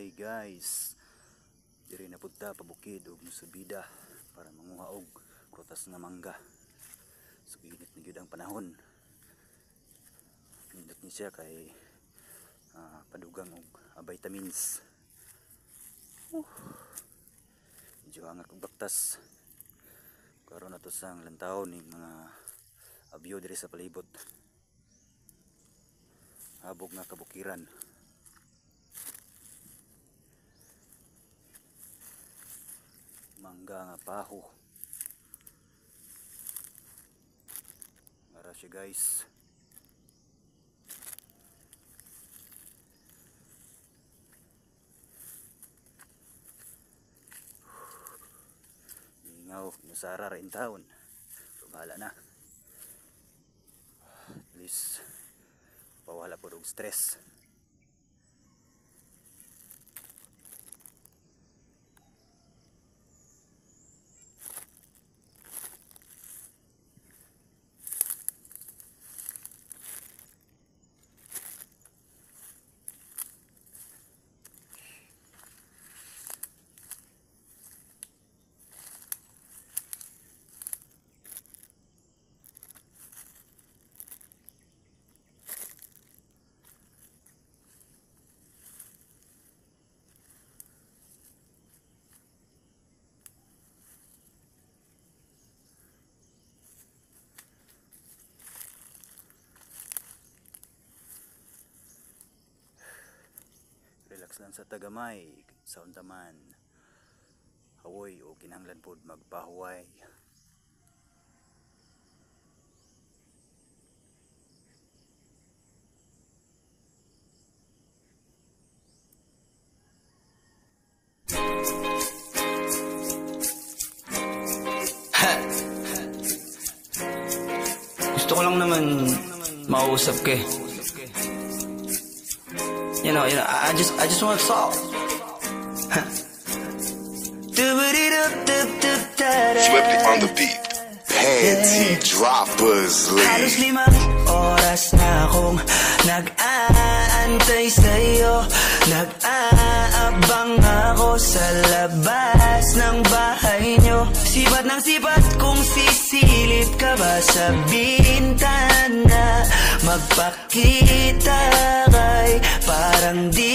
Hi guys, diri na punta pabukid og musubida para manguha og prutas nga mangga. So init na gyud ang panahon. Nindot ni siya kay padugang og vitamins. Medyo hangat og baktas. Karon na to sang lantaw ning mga abyo diri sa palibot. Habog nga kabukiran. Mangga nga paho. Ara siya guys. Ingaw, nusara rin taon. So, bahala na. At least pawala po og stress. Relax lang sa tagamay, sa untaman. Hawoy o kinahanglan pod magpahuway. Gusto ko lang naman mausap ka. You know, I just want to talk. Swiftly on the beat. Panty droppers Halos lead. 5 oras na akong nag-aantay sa'yo. Nag-aabang ako sa labas ng bahay nyo. Sipat ng sipat kung sisilip ka ba sa bintana. Magpakita kay parang di